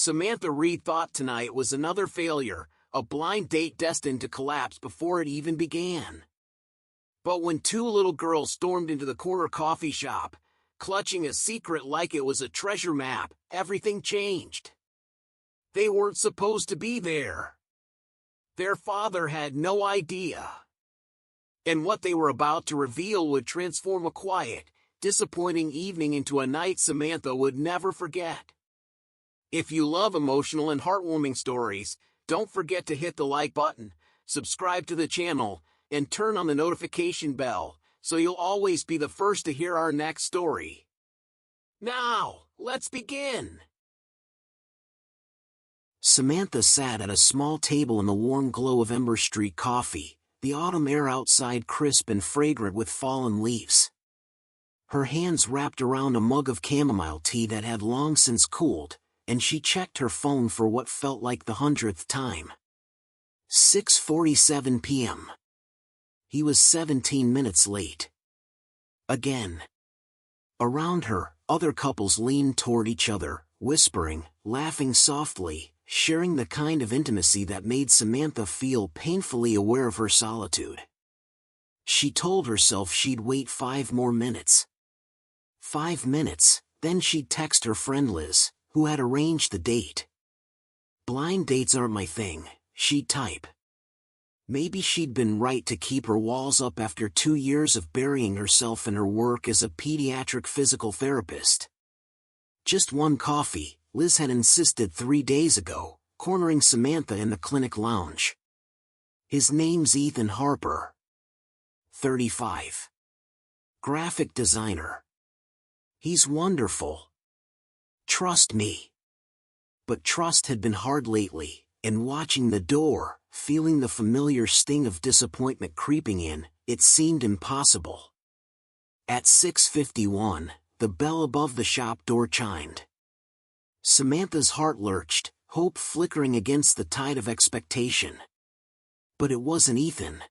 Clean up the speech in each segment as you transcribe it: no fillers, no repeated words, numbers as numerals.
Samantha Reed thought tonight was another failure, a blind date destined to collapse before it even began. But when two little girls stormed into the corner coffee shop, clutching a secret like it was a treasure map, everything changed. They weren't supposed to be there. Their father had no idea. And what they were about to reveal would transform a quiet, disappointing evening into a night Samantha would never forget. If you love emotional and heartwarming stories, don't forget to hit the like button, subscribe to the channel, and turn on the notification bell, so you'll always be the first to hear our next story. Now, let's begin. Samantha sat at a small table in the warm glow of Ember Street coffee, the autumn air outside crisp and fragrant with fallen leaves. Her hands wrapped around a mug of chamomile tea that had long since cooled, and she checked her phone for what felt like the 100th time. 6:47 p.m. He was 17 minutes late. Again. Around her, other couples leaned toward each other, whispering, laughing softly, sharing the kind of intimacy that made Samantha feel painfully aware of her solitude. She told herself she'd wait 5 more minutes. 5 minutes, then she'd text her friend Liz, who had arranged the date. Blind dates aren't my thing, she'd type. Maybe she'd been right to keep her walls up after 2 years of burying herself in her work as a pediatric physical therapist. Just one coffee, Liz had insisted 3 days ago, cornering Samantha in the clinic lounge. His name's Ethan Harper. 35. Graphic designer. He's wonderful. Trust me. But trust had been hard lately, and watching the door, feeling the familiar sting of disappointment creeping in, it seemed impossible. At 6:51, the bell above the shop door chimed. Samantha's heart lurched, hope flickering against the tide of expectation. But it wasn't Ethan.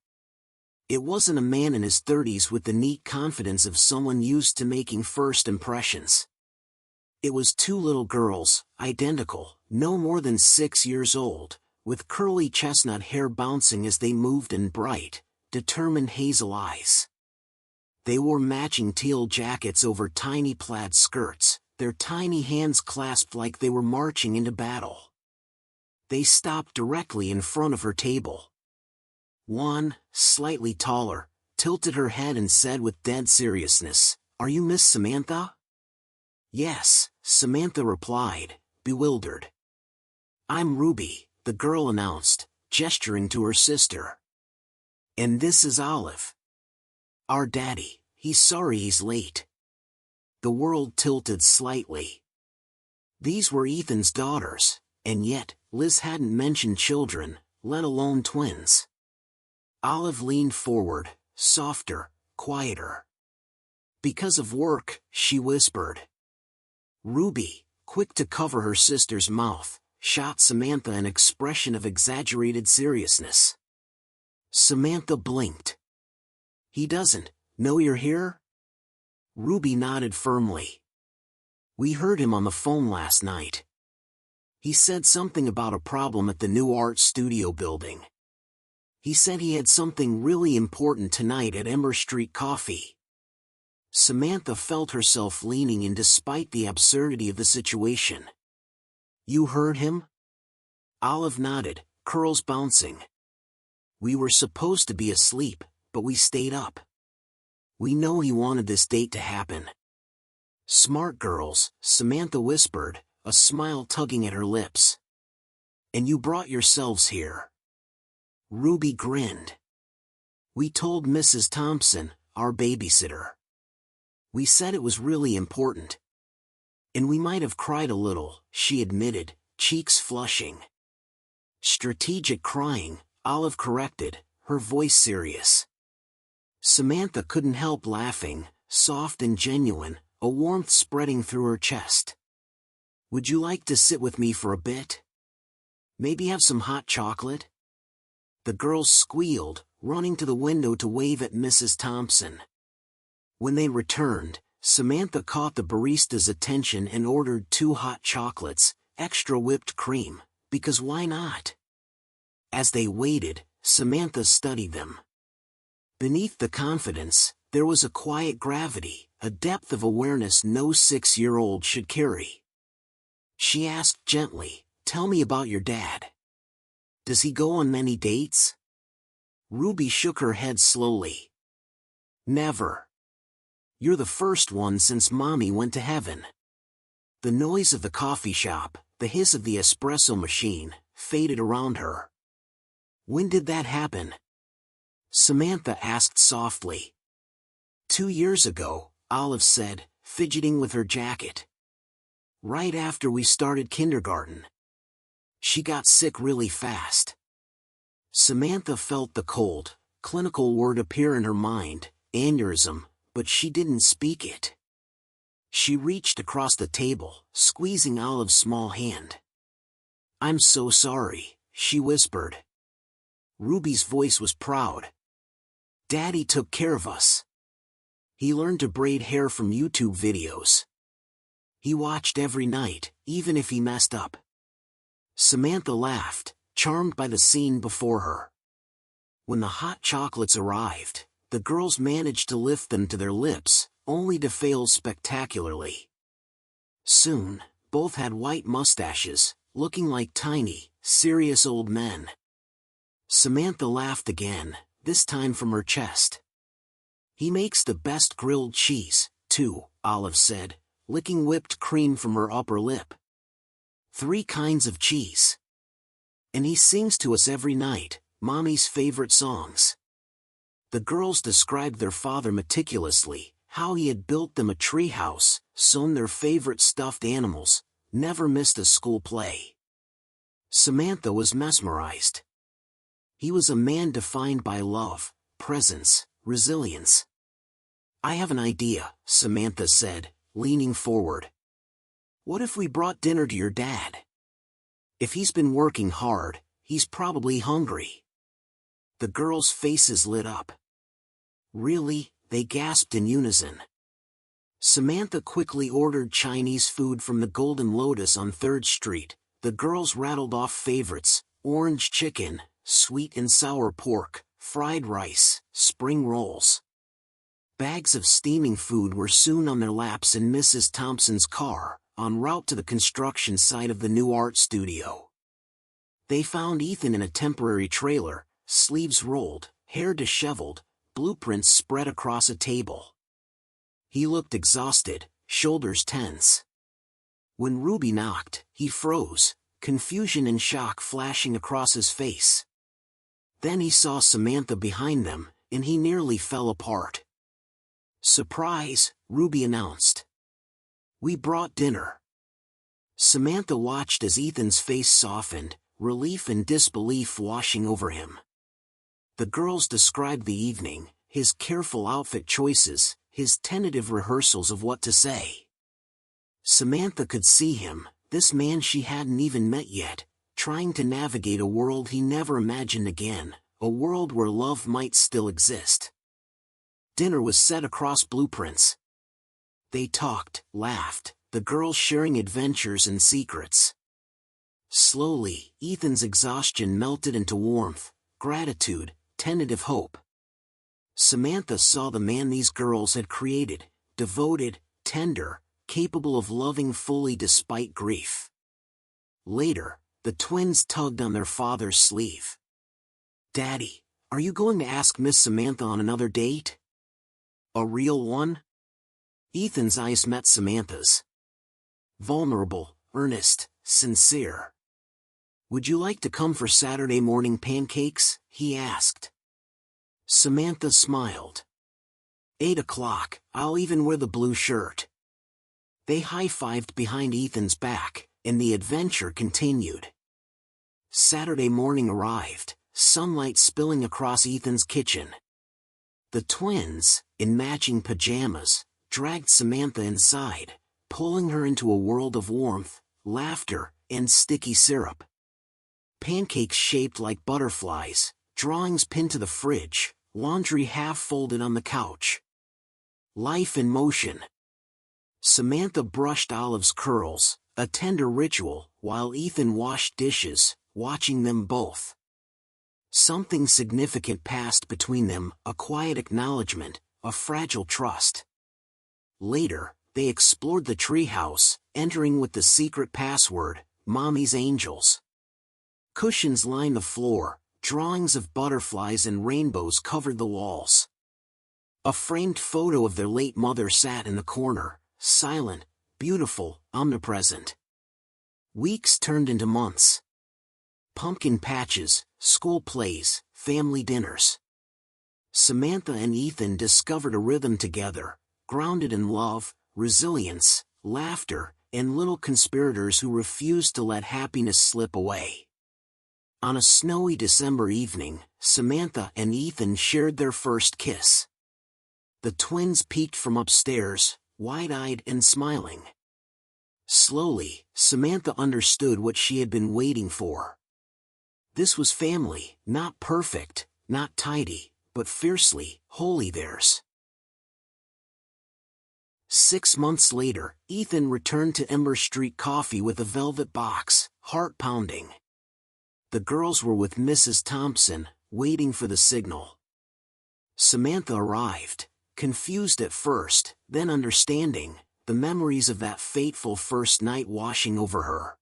It wasn't a man in his 30s with the neat confidence of someone used to making first impressions. It was 2 little girls, identical, no more than 6 years old, with curly chestnut hair bouncing as they moved and bright, determined hazel eyes. They wore matching teal jackets over tiny plaid skirts, their tiny hands clasped like they were marching into battle. They stopped directly in front of her table. One, slightly taller, tilted her head and said with dead seriousness, "Are you Miss Samantha?" "Yes," Samantha replied, bewildered. "I'm Ruby," the girl announced, gesturing to her sister. "And this is Olive. Our daddy, he's sorry he's late." The world tilted slightly. These were Ethan's daughters, and yet, Liz hadn't mentioned children, let alone twins. Olive leaned forward, softer, quieter. "Because of work," she whispered. Ruby, quick to cover her sister's mouth, shot Samantha an expression of exaggerated seriousness. Samantha blinked. "He doesn't know you're here?" Ruby nodded firmly. "We heard him on the phone last night. He said something about a problem at the new art studio building. He said he had something really important tonight at Ember Street Coffee." Samantha felt herself leaning in despite the absurdity of the situation. "You heard him?" Olive nodded, curls bouncing. "We were supposed to be asleep, but we stayed up. We know he wanted this date to happen." "Smart girls," Samantha whispered, a smile tugging at her lips. "And you brought yourselves here." Ruby grinned. "We told Mrs. Thompson, our babysitter. We said it was really important. And we might have cried a little," she admitted, cheeks flushing. "Strategic crying," Olive corrected, her voice serious. Samantha couldn't help laughing, soft and genuine, a warmth spreading through her chest. "Would you like to sit with me for a bit? Maybe have some hot chocolate?" The girls squealed, running to the window to wave at Mrs. Thompson. When they returned, Samantha caught the barista's attention and ordered 2 hot chocolates, extra whipped cream, because why not? As they waited, Samantha studied them. Beneath the confidence, there was a quiet gravity, a depth of awareness no 6-year-old should carry. She asked gently, "Tell me about your dad. Does he go on many dates?" Ruby shook her head slowly. "Never. You're the first one since Mommy went to heaven." The noise of the coffee shop, the hiss of the espresso machine, faded around her. "When did that happen?" Samantha asked softly. 2 years ago, Olive said, fidgeting with her jacket. "Right after we started kindergarten. She got sick really fast." Samantha felt the cold, clinical word appear in her mind, aneurysm, but she didn't speak it. She reached across the table, squeezing Olive's small hand. "I'm so sorry," she whispered. Ruby's voice was proud. "Daddy took care of us. He learned to braid hair from YouTube videos. He watched every night, even if he messed up." Samantha laughed, charmed by the scene before her. When the hot chocolates arrived, the girls managed to lift them to their lips, only to fail spectacularly. Soon, both had white mustaches, looking like tiny, serious old men. Samantha laughed again, this time from her chest. "He makes the best grilled cheese, too," Olive said, licking whipped cream from her upper lip. "3 kinds of cheese. And he sings to us every night, Mommy's favorite songs." The girls described their father meticulously, how he had built them a treehouse, sewn their favorite stuffed animals, never missed a school play. Samantha was mesmerized. He was a man defined by love, presence, resilience. "I have an idea," Samantha said, leaning forward. "What if we brought dinner to your dad? If he's been working hard, he's probably hungry." The girls' faces lit up. "Really?" they gasped in unison. Samantha quickly ordered Chinese food from the Golden Lotus on 3rd Street. The girls rattled off favorites: orange chicken, sweet and sour pork, fried rice, spring rolls. Bags of steaming food were soon on their laps in Mrs. Thompson's car, en route to the construction site of the new art studio. They found Ethan in a temporary trailer, sleeves rolled, hair disheveled, blueprints spread across a table. He looked exhausted, shoulders tense. When Ruby knocked, he froze, confusion and shock flashing across his face. Then he saw Samantha behind them, and he nearly fell apart. "Surprise," Ruby announced. "We brought dinner." Samantha watched as Ethan's face softened, relief and disbelief washing over him. The girls described the evening, his careful outfit choices, his tentative rehearsals of what to say. Samantha could see him, this man she hadn't even met yet, trying to navigate a world he never imagined again, a world where love might still exist. Dinner was set across blueprints. They talked, laughed, the girls sharing adventures and secrets. Slowly, Ethan's exhaustion melted into warmth, gratitude, tentative hope. Samantha saw the man these girls had created, devoted, tender, capable of loving fully despite grief. Later, the twins tugged on their father's sleeve. "Daddy, are you going to ask Miss Samantha on another date? A real one?" Ethan's eyes met Samantha's. Vulnerable, earnest, sincere. "Would you like to come for Saturday morning pancakes?" he asked. Samantha smiled. 8 o'clock, I'll even wear the blue shirt." They high-fived behind Ethan's back, and the adventure continued. Saturday morning arrived, sunlight spilling across Ethan's kitchen. The twins, in matching pajamas, dragged Samantha inside, pulling her into a world of warmth, laughter, and sticky syrup. Pancakes shaped like butterflies, drawings pinned to the fridge, laundry half folded on the couch. Life in motion. Samantha brushed Olive's curls, a tender ritual, while Ethan washed dishes, watching them both. Something significant passed between them, a quiet acknowledgement, a fragile trust. Later, they explored the treehouse, entering with the secret password, Mommy's Angels. Cushions lined the floor, drawings of butterflies and rainbows covered the walls. A framed photo of their late mother sat in the corner, silent, beautiful, omnipresent. Weeks turned into months. Pumpkin patches, school plays, family dinners. Samantha and Ethan discovered a rhythm together, grounded in love, resilience, laughter, and little conspirators who refused to let happiness slip away. On a snowy December evening, Samantha and Ethan shared their first kiss. The twins peeked from upstairs, wide-eyed and smiling. Slowly, Samantha understood what she had been waiting for. This was family, not perfect, not tidy, but fiercely, wholly theirs. 6 months later, Ethan returned to Ember Street Coffee with a velvet box, heart pounding. The girls were with Mrs. Thompson, waiting for the signal. Samantha arrived, confused at first, then understanding, the memories of that fateful first night washing over her.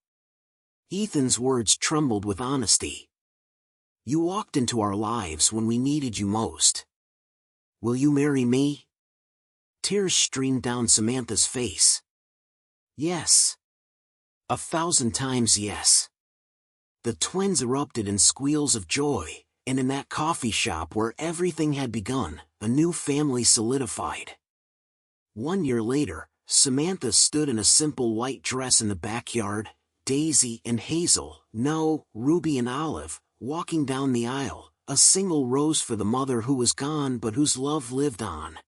Ethan's words trembled with honesty. "You walked into our lives when we needed you most. Will you marry me?" Tears streamed down Samantha's face. "Yes. 1,000 times yes." The twins erupted in squeals of joy, and in that coffee shop where everything had begun, a new family solidified. 1 year later, Samantha stood in a simple white dress in the backyard, Daisy and Hazel, no, Ruby and Olive, walking down the aisle, a single rose for the mother who was gone but whose love lived on.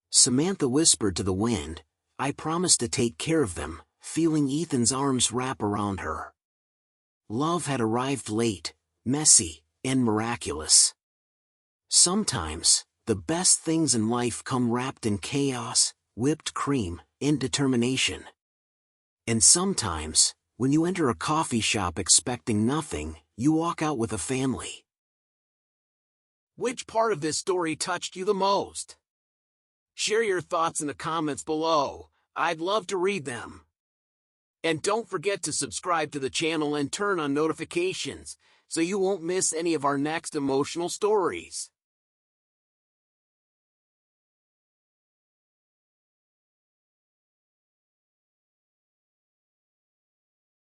Samantha whispered to the wind, "I promise to take care of them," feeling Ethan's arms wrap around her. Love had arrived late, messy, and miraculous. Sometimes, the best things in life come wrapped in chaos, whipped cream, and determination. And sometimes, when you enter a coffee shop expecting nothing, you walk out with a family. Which part of this story touched you the most? Share your thoughts in the comments below. I'd love to read them. And don't forget to subscribe to the channel and turn on notifications, so you won't miss any of our next emotional stories.